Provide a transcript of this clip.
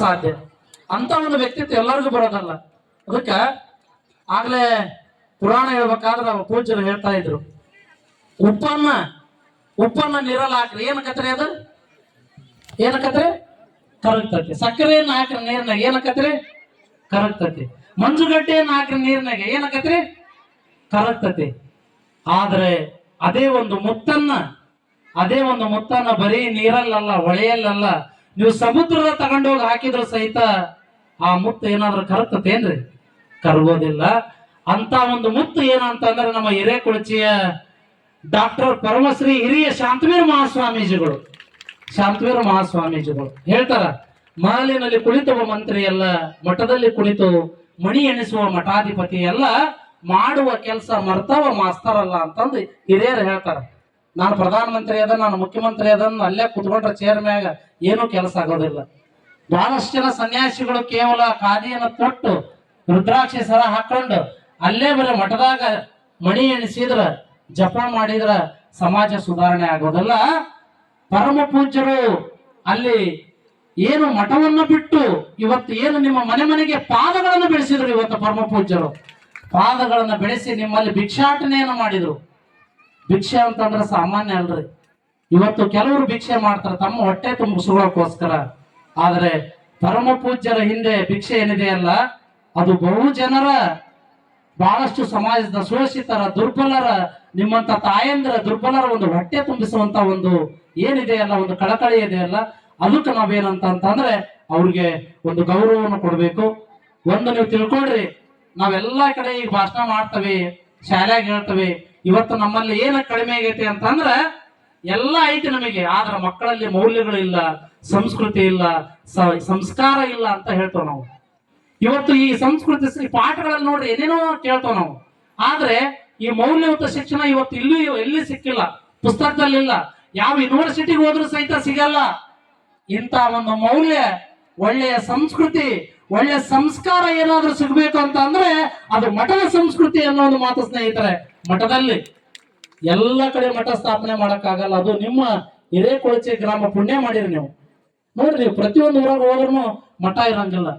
ಸಾಧ್ಯ. ಅಂತ ಒಂದು ವ್ಯಕ್ತಿತ್ವ ಎಲ್ಲರಿಗೂ ಬರೋದಲ್ಲ. ಅದಕ್ಕ ಆಗ್ಲೇ ಪುರಾಣ ಹೇಳ್ಬೇಕಾದ್ರೆ ಅವ್ರ ಪೂಜ್ಯರು ಹೇಳ್ತಾ ಇದ್ರು, ಉಪ್ಪನ್ನ ನೀರಲ್ಲಿ ಹಾಕ್ರಿ ಏನಕತ್ರಿ ಅದು ಏನಕತ್ರಿ ಕರಗ್ತತಿ. ಸಕ್ಕರೆಯನ್ನು ಹಾಕ್ರಿ ನೀರ್ನಾಗ ಏನಕತ್ರಿ ಕರಗ್ತತಿ. ಮಂಜುಗಡ್ಡೆಯನ್ನು ಹಾಕ್ರಿ ನೀರ್ನಾಗ ಏನಕತ್ರಿ ಕರಗ್ತತಿ. ಆದ್ರೆ ಅದೇ ಒಂದು ಮುತ್ತನ್ನ ಬರೀ ನೀರಲ್ಲಲ್ಲ ಹೊಳೆಯಲ್ಲಲ್ಲ ನೀವು ಸಮುದ್ರದ ತಗೊಂಡೋಗಿ ಹಾಕಿದ್ರು ಸಹಿತ ಆ ಮುತ್ತು ಏನಾದ್ರೂ ಕರಗ್ತತೇನ್ರಿ? ಕರಗೋದಿಲ್ಲ. ಅಂತ ಒಂದು ಮುತ್ತು ಏನಂತಂದ್ರೆ ನಮ್ಮ ಹಿರೇಕುಳಚಿಯ ಡಾಕ್ಟರ್ ಪರಮಶ್ರೀ ಹಿರಿಯ ಶಾಂತವೀರ ಮಹಾಸ್ವಾಮೀಜಿಗಳು ಹೇಳ್ತಾರ, ಮಹಲಿನಲ್ಲಿ ಕುಳಿತುವ ಮಂತ್ರಿ ಎಲ್ಲ, ಮಠದಲ್ಲಿ ಕುಳಿತು ಮಣಿ ಎಣಿಸುವ ಮಠಾಧಿಪತಿ ಎಲ್ಲ, ಮಾಡುವ ಕೆಲಸ ಮರ್ತವ ಮಾಸ್ತರಲ್ಲ ಅಂತಂದು ಹಿರಿಯರು ಹೇಳ್ತಾರ. ನಾನು ಪ್ರಧಾನಮಂತ್ರಿ ಅದ, ನಾನು ಮುಖ್ಯಮಂತ್ರಿ ಅದನ್ನು ಅಲ್ಲೇ ಕುತ್ಕೊಂಡ್ರೆ ಚೇರ್ ಮ್ಯಾಗ ಏನೂ ಕೆಲಸ ಆಗೋದಿಲ್ಲ. ಬಹಳಷ್ಟು ಜನ ಸನ್ಯಾಸಿಗಳು ಕೇವಲ ಖಾದಿಯನ್ನು ತೊಟ್ಟು ರುದ್ರಾಕ್ಷಿ ಸರ ಹಾಕೊಂಡು ಅಲ್ಲೇ ಬರೀ ಮಠದಾಗ ಮಣಿ ಎಣಿಸಿದ್ರ ಜಪ ಮಾಡಿದ್ರ ಸಮಾಜ ಸುಧಾರಣೆ ಆಗೋದಲ್ಲ. ಪರಮ ಪೂಜ್ಯರು ಅಲ್ಲಿ ಏನು ಮಠವನ್ನು ಬಿಟ್ಟು ಇವತ್ತು ಏನು ನಿಮ್ಮ ಮನೆಗೆ ಪಾದಗಳನ್ನು ಬೆಳೆಸಿದ್ರು. ಇವತ್ತು ಪರಮ ಪೂಜ್ಯರು ಪಾದಗಳನ್ನ ಬೆಳೆಸಿ ನಿಮ್ಮಲ್ಲಿ ಭಿಕ್ಷಾಟನೆಯನ್ನು ಮಾಡಿದ್ರು. ಭಿಕ್ಷೆ ಅಂತಂದ್ರೆ ಸಾಮಾನ್ಯ ಅಲ್ರಿ. ಇವತ್ತು ಕೆಲವರು ಭಿಕ್ಷೆ ಮಾಡ್ತಾರೆ ತಮ್ಮ ಹೊಟ್ಟೆ ತುಂಬಿಸ್ಕೊಳ್ಳೋಕೋಸ್ಕರ. ಆದರೆ ಪರಮ ಪೂಜ್ಯರ ಹಿಂದೆ ಭಿಕ್ಷೆ ಏನಿದೆ ಅಲ್ಲ, ಅದು ಬಹು ಜನರ, ಬಹಳಷ್ಟು ಸಮಾಜದ ಶೋಷಿತರ, ದುರ್ಬಲರ, ನಿಮ್ಮಂತ ತಾಯಂದ್ರ ದುರ್ಬಲರ ಒಂದು ಹೊಟ್ಟೆ ತುಂಬಿಸುವಂತ ಒಂದು ಏನಿದೆ ಅಲ್ಲ, ಒಂದು ಕಳಕಳಿ ಇದೆ ಅಲ್ಲ, ಅದಕ್ಕೆ ನಾವೇನಂತಂದ್ರೆ ಅವ್ರಿಗೆ ಒಂದು ಗೌರವವನ್ನು ಕೊಡ್ಬೇಕು. ಒಂದು ನೀವು ತಿಳ್ಕೊಳ್ರಿ, ನಾವೆಲ್ಲಾ ಕಡೆ ಈಗ ಭಾಷಣ ಮಾಡ್ತೇವೆ, ಶಾಲ್ಯಾಗ ಹೇಳ್ತೇವೆ. ಇವತ್ತು ನಮ್ಮಲ್ಲಿ ಏನ ಕಡಿಮೆ ಆಗೈತಿ ಅಂತಂದ್ರೆ ಎಲ್ಲ ಐತಿ ನಮಗೆ, ಆದ್ರೆ ಮಕ್ಕಳಲ್ಲಿ ಮೌಲ್ಯಗಳಿಲ್ಲ, ಸಂಸ್ಕೃತಿ ಇಲ್ಲ, ಸಂಸ್ಕಾರ ಇಲ್ಲ ಅಂತ ಹೇಳ್ತೇವೆ ನಾವು. ಇವತ್ತು ಈ ಸಂಸ್ಕೃತಿ ಪಾಠಗಳಲ್ಲಿ ನೋಡ್ರಿ ಏನೇನೋ ಕೇಳ್ತೇವೆ ನಾವು, ಆದ್ರೆ ಈ ಮೌಲ್ಯಯುತ ಶಿಕ್ಷಣ ಇವತ್ತು ಎಲ್ಲಿ ಸಿಕ್ಕಿಲ್ಲ, ಪುಸ್ತಕದಲ್ಲಿ ಇಲ್ಲ, ಯಾವ ಯೂನಿವರ್ಸಿಟಿಗೆ ಹೋದ್ರೂ ಸಹಿತ ಸಿಗಲ್ಲ. ಇಂಥ ಒಂದು ಮೌಲ್ಯ, ಒಳ್ಳೆಯ ಸಂಸ್ಕೃತಿ, ಒಳ್ಳೆಯ ಸಂಸ್ಕಾರ ಏನಾದ್ರೂ ಸಿಗ್ಬೇಕು ಅಂತ ಅಂದ್ರೆ ಅದು ಮಠದ ಸಂಸ್ಕೃತಿ ಅನ್ನೋ ಒಂದು ಮಾತು ಸ್ನೇಹಿತರೆ. ಮಠದಲ್ಲಿ ಎಲ್ಲ ಕಡೆ ಮಠ ಸ್ಥಾಪನೆ ಮಾಡಕ್ಕಾಗಲ್ಲ. ಅದು ನಿಮ್ಮ ಹಿರೇಕೊಳಚೆ ಗ್ರಾಮ ಪುಣ್ಯ ಮಾಡಿರಿ ನೀವು. ನೋಡ್ರಿ, ಪ್ರತಿಯೊಂದು ಊರಾಗ ಹೋದ್ರೂ ಮಠ ಇರಂಗಿಲ್ಲ.